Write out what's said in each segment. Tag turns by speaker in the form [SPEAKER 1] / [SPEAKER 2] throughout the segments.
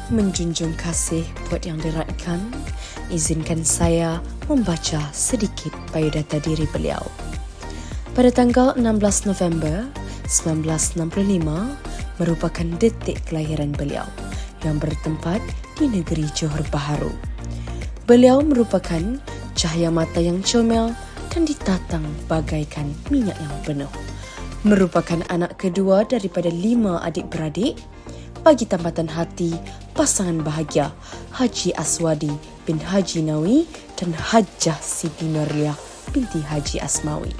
[SPEAKER 1] Menjunjung kasih buat yang diratkan, izinkan saya membaca sedikit biodata diri beliau. Pada tanggal 16 November 1965 merupakan detik kelahiran beliau yang bertempat di negeri Johor Bahru. Beliau merupakan cahaya mata yang comel dan ditatang bagaikan minyak yang penuh. Merupakan anak kedua daripada 5 adik-beradik. Bagi tambatan hati, pasangan bahagia Haji Aswadi bin Haji Nawi dan Hajjah Siti Nurliah binti Haji Asmawi.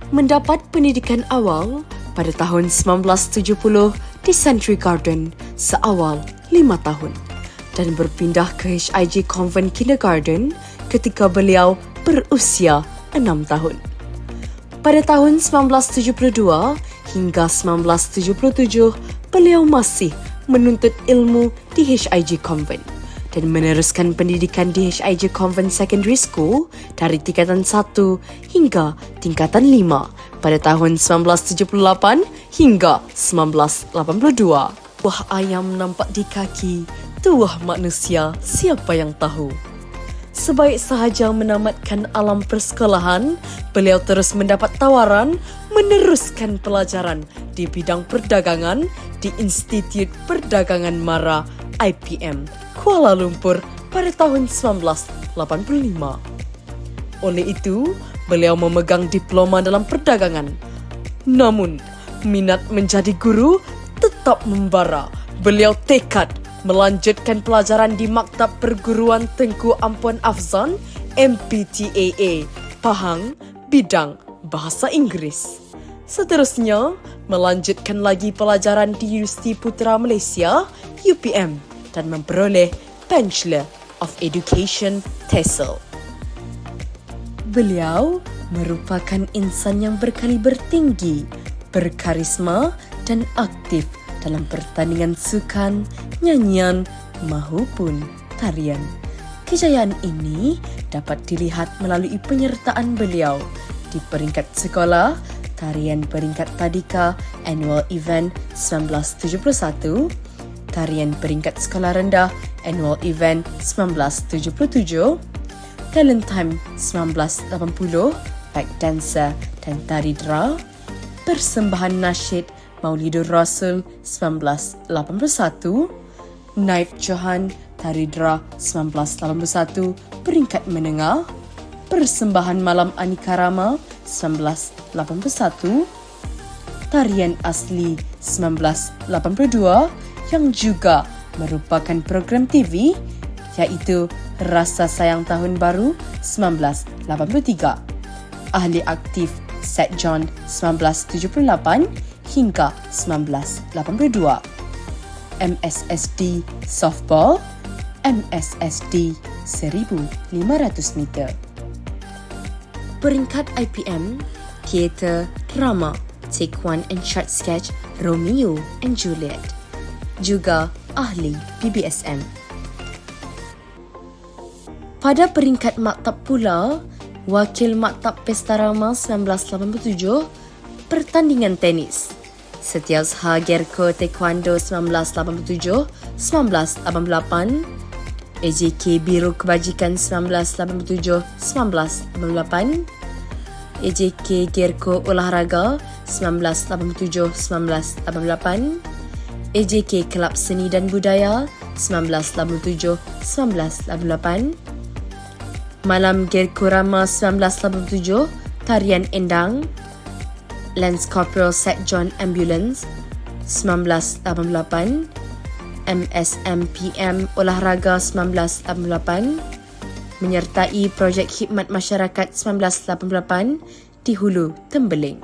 [SPEAKER 1] Mendapat pendidikan awal pada tahun 1970 di Century Garden seawal 5 tahun dan berpindah ke HIG Convent Kindergarten ketika beliau berusia 6 tahun. Pada tahun 1972 hingga 1977, beliau masih menuntut ilmu di HIG Convent dan meneruskan pendidikan di HIG Convent Secondary School dari tingkatan 1 hingga tingkatan 5 pada tahun 1978 hingga 1982. Buah ayam nampak di kaki, tuah manusia siapa yang tahu. Sebaik sahaja menamatkan alam persekolahan, beliau terus mendapat tawaran meneruskan pelajaran di bidang perdagangan di Institut Perdagangan Mara IPM, Kuala Lumpur pada tahun 1985. Oleh itu, beliau memegang diploma dalam perdagangan. Namun, minat menjadi guru tetap membara. Beliau tekad melanjutkan pelajaran di Maktab Perguruan Tengku Ampuan Afzan MPTAA Pahang bidang Bahasa Inggeris. Seterusnya, melanjutkan lagi pelajaran di Universiti Putra Malaysia UPM dan memperoleh Bachelor of Education TESOL. Beliau merupakan insan yang berkaliber tinggi, berkarisma dan aktif dalam pertandingan sukan, nyanyian maupun tarian. Kejayaan ini dapat dilihat melalui penyertaan beliau di peringkat sekolah, tarian peringkat tadika Annual Event 1971, tarian peringkat sekolah rendah Annual Event 1977, Talent Time 1980, Back Dancer dan Tari Dra, Persembahan Nasyid Maulidur Rasul 1981, Naib Johan Tari Dra 1981 peringkat menengah, Persembahan Malam Anikarama 1981, Tarian Asli 1982 yang juga merupakan program TV iaitu Rasa Sayang Tahun Baru 1983, Ahli Aktif St. John 1978 hingga 1982, MSSD Softball, MSSD 1,500 meter. Peringkat IPM, Teater, Drama, Take One and Short Sketch, Romeo and Juliet. Juga ahli PBSM. Pada peringkat maktab pula, Wakil Maktab Pesta Rama 1987, pertandingan tenis. Setiausaha Gerko Taekwondo 1987-1988, AJK Biro Kebajikan 1987-1988, AJK Gerko Olahraga 1987-1988, AJK Kelab Seni dan Budaya 1987-1988, Malam Gerko Rama 1987, Tarian Endang, Lance Corporal St. John Ambulance 1988, MSMPM Olahraga 1988, menyertai Projek Khidmat Masyarakat 1988 di Hulu Tembeling.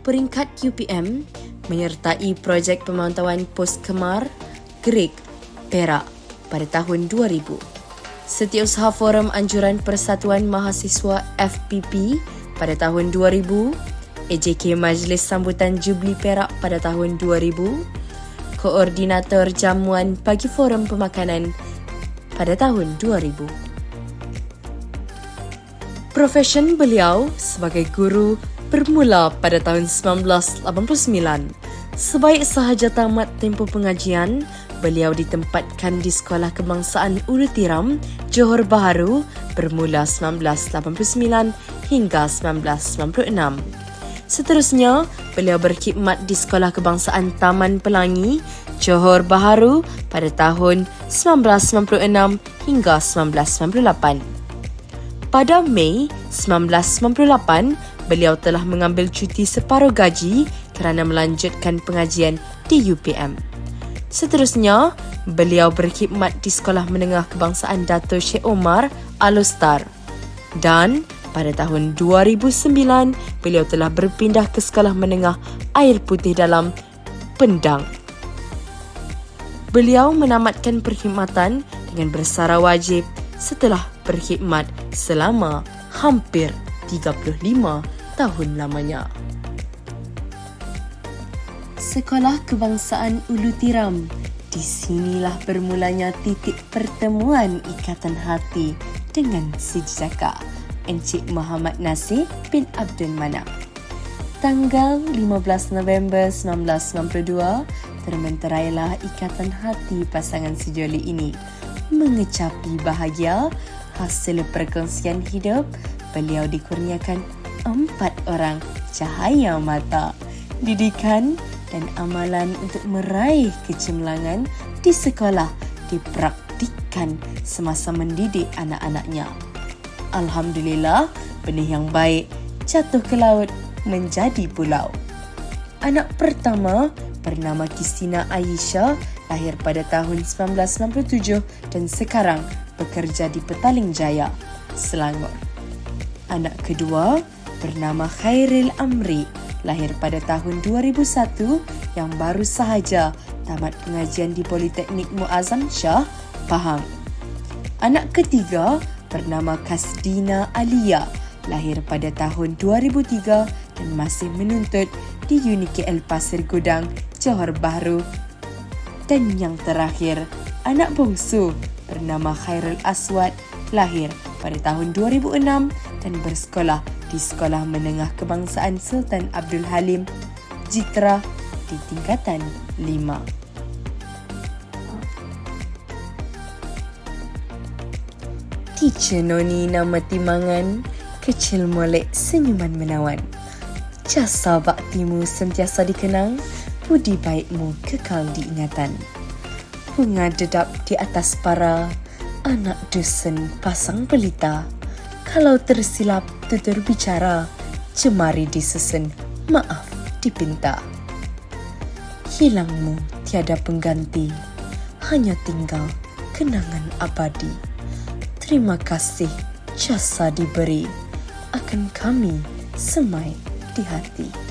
[SPEAKER 1] Peringkat UPM menyertai Projek Pemantauan Pos Kemar Gerik Perak pada tahun 2000. Setiausaha Forum Anjuran Persatuan Mahasiswa FPP pada tahun 2000, AJK Majlis Sambutan Jubli Perak pada tahun 2000, Koordinator Jamuan bagi Forum Pemakanan pada tahun 2000. Profesion beliau sebagai guru bermula pada tahun 1989. Sebaik sahaja tamat tempoh pengajian, beliau ditempatkan di Sekolah Kebangsaan Ulu Tiram, Johor Bahru bermula 1989 hingga 1996. Seterusnya, beliau berkhidmat di Sekolah Kebangsaan Taman Pelangi, Johor Bahru pada tahun 1996 hingga 1998. Pada Mei 1998, beliau telah mengambil cuti separuh gaji kerana melanjutkan pengajian di UPM. Seterusnya, beliau berkhidmat di Sekolah Menengah Kebangsaan Dato' Syed Omar Al-Ostar. Dan pada tahun 2009, beliau telah berpindah ke Sekolah Menengah Air Putih Dalam Pendang. Beliau menamatkan perkhidmatan dengan bersara wajib setelah berkhidmat selama hampir 35 tahun lamanya. Sekolah Kebangsaan Ulu Tiram. Di sinilah bermulanya titik pertemuan ikatan hati dengan si jejaka Encik Muhammad Nasir bin Abdul Manap. Tanggal 15 November 1992, termenterailah ikatan hati pasangan sejoli ini. Mengecapi bahagia hasil perkongsian hidup, beliau dikurniakan 4 orang cahaya mata, didikan dan amalan untuk meraih kecemerlangan di sekolah dipraktikkan semasa mendidik anak-anaknya. Alhamdulillah, benih yang baik jatuh ke laut menjadi pulau. Anak pertama bernama Kistina Aisyah, lahir pada tahun 1997 dan sekarang bekerja di Petaling Jaya, Selangor. Anak kedua bernama Khairil Amri, lahir pada tahun 2001 yang baru sahaja tamat pengajian di Politeknik Muazzam Shah, Pahang. Anak ketiga bernama Kasdina Alia, lahir pada tahun 2003 dan masih menuntut di UniKL Pasir Gudang, Johor Bahru. Dan yang terakhir, anak bongsu bernama Khairul Aswad, lahir pada tahun 2006 dan bersekolah di Sekolah Menengah Kebangsaan Sultan Abdul Halim, Jitra di tingkatan 5. Teacher Noni nama timangan, kecil molek senyuman menawan. Jasa baktimu sentiasa dikenang, budi baikmu kekal diingatan. Bunga dedap di atas para, anak dusun pasang pelita. Kalau tersilap tutur bicara, jemari disusun, maaf dipinta. Hilangmu tiada pengganti, hanya tinggal kenangan abadi. Terima kasih jasa diberi, akan kami semai di hati.